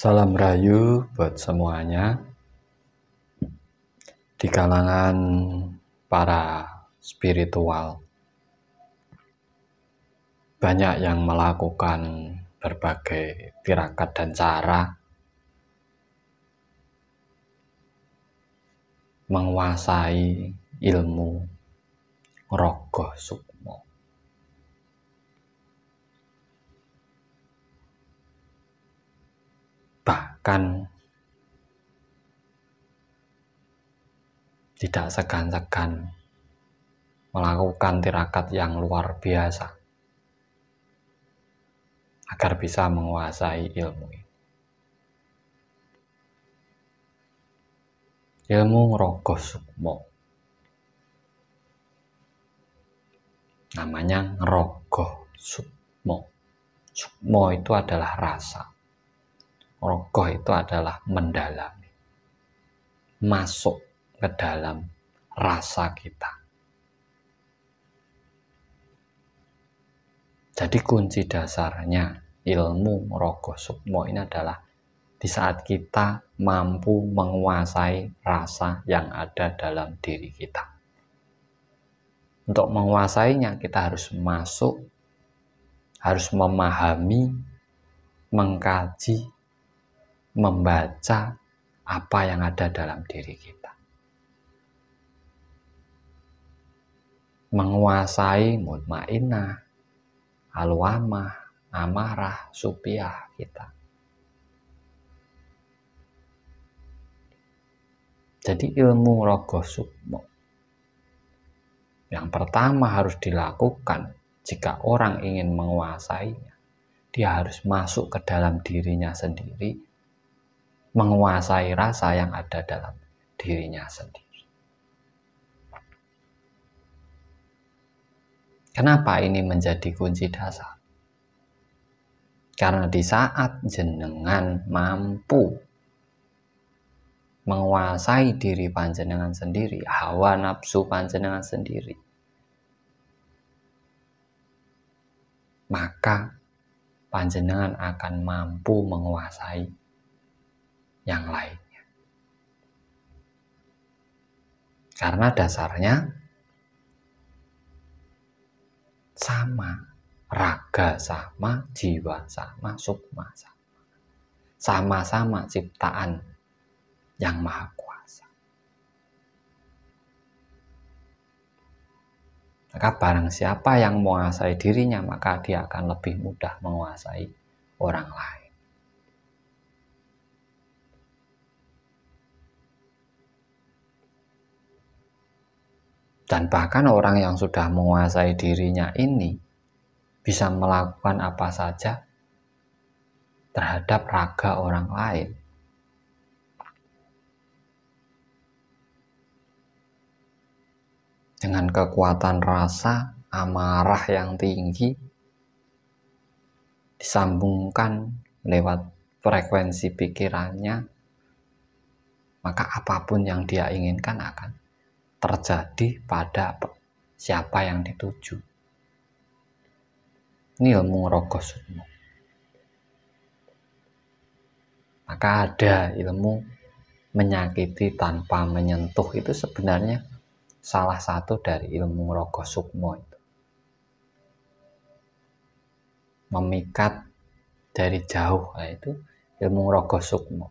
Salam rayu buat semuanya. Di kalangan para spiritual, banyak yang melakukan berbagai tirakat dan cara menguasai ilmu Rogoh Sukmo. Bahkan tidak segan-segan melakukan tirakat yang luar biasa agar bisa menguasai ilmu ini. Ilmu Rogoh Sukmo namanya Rogoh Sukmo. Sukmo itu adalah rasa, Rogoh itu adalah mendalami, masuk ke dalam rasa kita. Jadi kunci dasarnya ilmu Rogoh Sukmo ini adalah di saat kita mampu menguasai rasa yang ada dalam diri kita. Untuk menguasainya kita harus masuk, harus memahami, mengkaji, membaca apa yang ada dalam diri kita. Menguasai mutmainnah, alwamah, amarah, supiah kita. Jadi ilmu Rogoh Sukmo yang pertama harus dilakukan jika orang ingin menguasainya, dia harus masuk ke dalam dirinya sendiri, menguasai rasa yang ada dalam dirinya sendiri. Kenapa ini menjadi kunci dasar? Karena di saat jenengan mampu menguasai diri panjenengan sendiri, hawa nafsu panjenengan sendiri, maka panjenengan akan mampu menguasai yang lainnya. Karena dasarnya sama, raga sama, jiwa sama, sukma sama. Sama-sama ciptaan yang maha kuasa. Maka barang siapa yang menguasai dirinya, maka dia akan lebih mudah menguasai orang lain. Dan bahkan orang yang sudah menguasai dirinya ini bisa melakukan apa saja terhadap raga orang lain. Dengan kekuatan rasa, amarah yang tinggi, disambungkan lewat frekuensi pikirannya, maka apapun yang dia inginkan akan terjadi pada siapa yang dituju. Ini ilmu Rogoh Sukmo. Maka ada ilmu menyakiti tanpa menyentuh, itu sebenarnya salah satu dari ilmu Rogoh Sukmo itu. Memikat dari jauh, itu ilmu Rogoh Sukmo.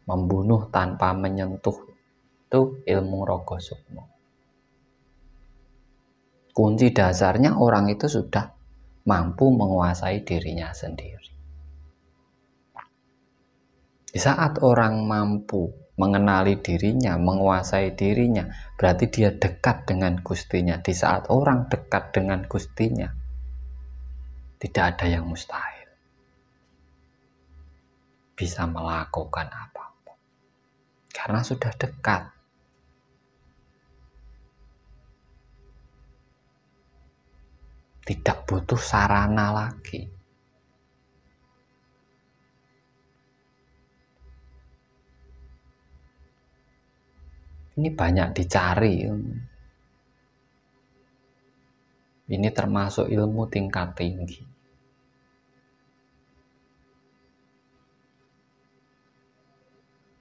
Membunuh tanpa menyentuh, itu ilmu Rogoh Sukmo. Kunci dasarnya orang itu sudah mampu menguasai dirinya sendiri. Di saat orang mampu mengenali dirinya, menguasai dirinya, berarti dia dekat dengan Gustinya. Di saat orang dekat dengan Gustinya, tidak ada yang mustahil. Bisa melakukan apapun. Karena sudah dekat. Tidak butuh sarana lagi. Ini banyak dicari. Ini termasuk ilmu tingkat tinggi.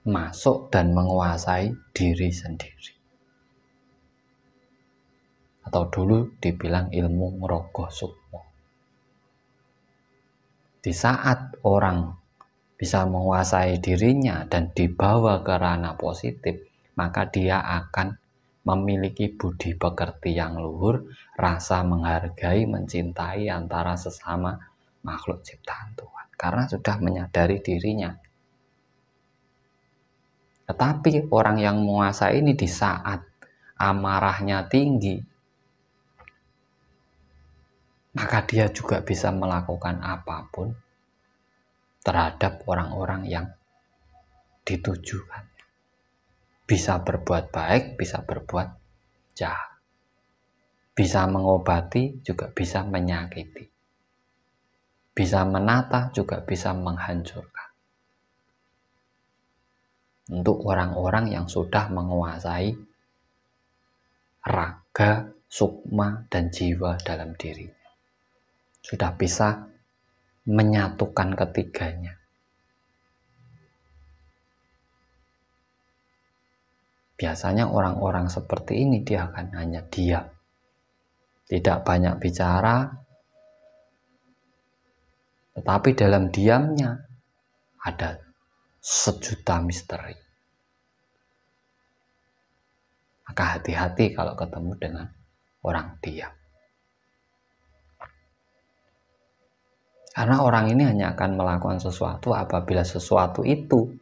masuk dan menguasai diri sendiri. Atau dulu dibilang ilmu Ngaraga Sukma. Di saat orang bisa menguasai dirinya dan dibawa ke ranah positif, maka dia akan memiliki budi pekerti yang luhur, rasa menghargai, mencintai antara sesama makhluk ciptaan Tuhan, karena sudah menyadari dirinya. Tetapi orang yang menguasai ini di saat amarahnya tinggi, maka dia juga bisa melakukan apapun terhadap orang-orang yang ditujukan. Bisa berbuat baik, bisa berbuat jahat. Bisa mengobati, juga bisa menyakiti. Bisa menata, juga bisa menghancurkan. Untuk orang-orang yang sudah menguasai raga, sukma, dan jiwa dalam dirinya. Sudah bisa menyatukan ketiganya. Biasanya orang-orang seperti ini dia akan hanya diam. Tidak banyak bicara, tetapi dalam diamnya ada sejuta misteri. Maka hati-hati kalau ketemu dengan orang diam. Karena orang ini hanya akan melakukan sesuatu apabila sesuatu itu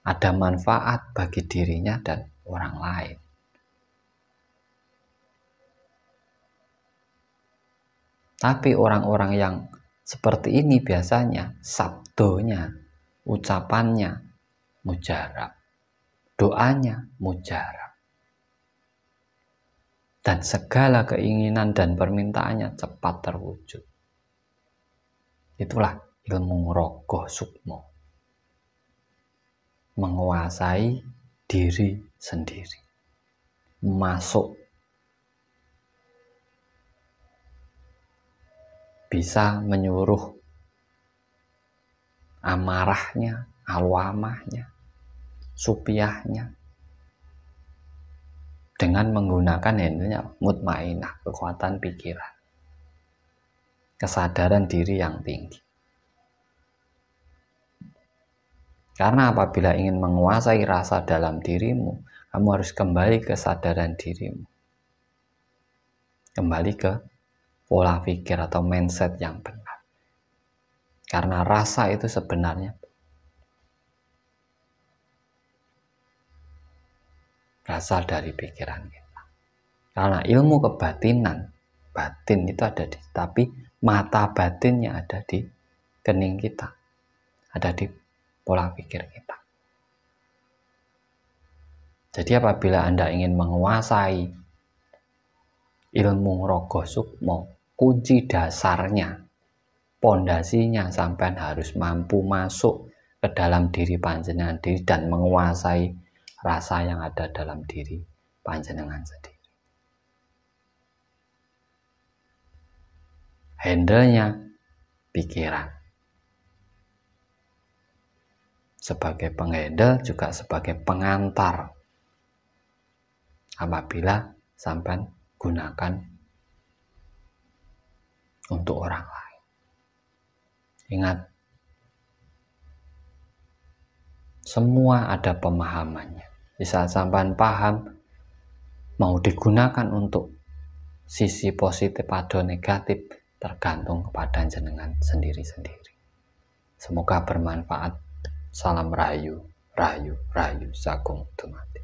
ada manfaat bagi dirinya dan orang lain. Tapi orang-orang yang seperti ini biasanya sabdonya, ucapannya mujarab, doanya mujarab, dan segala keinginan dan permintaannya cepat terwujud. Itulah ilmu Ngaraga Sukma, menguasai diri sendiri, masuk, bisa menyuruh amarahnya, alwamahnya, supiahnya dengan menggunakan handlenya mutmainah, kekuatan pikiran, kesadaran diri yang tinggi. Karena apabila ingin menguasai rasa dalam dirimu, kamu harus kembali ke kesadaran dirimu, kembali ke pola pikir atau mindset yang benar. Karena rasa itu sebenarnya berasal dari pikiran kita. Karena ilmu kebatinan, batin itu ada di, tapi mata batinnya ada di kening kita, ada di pola pikir kita. Jadi apabila Anda ingin menguasai ilmu Ngaraga Sukma, kunci dasarnya, pondasinya, sampean harus mampu masuk ke dalam diri panjenengan diri dan menguasai rasa yang ada dalam diri panjenengan sendiri. Handle-nya pikiran. Sebagai penghandle juga sebagai pengantar. Apabila sampean gunakan untuk orang lain. Ingat, semua ada pemahamannya. Di saat sampean paham, mau digunakan untuk sisi positif atau negatif, tergantung kepada jenengan sendiri-sendiri. Semoga bermanfaat. Salam rahayu, rahayu, rahayu, sagung dumadi.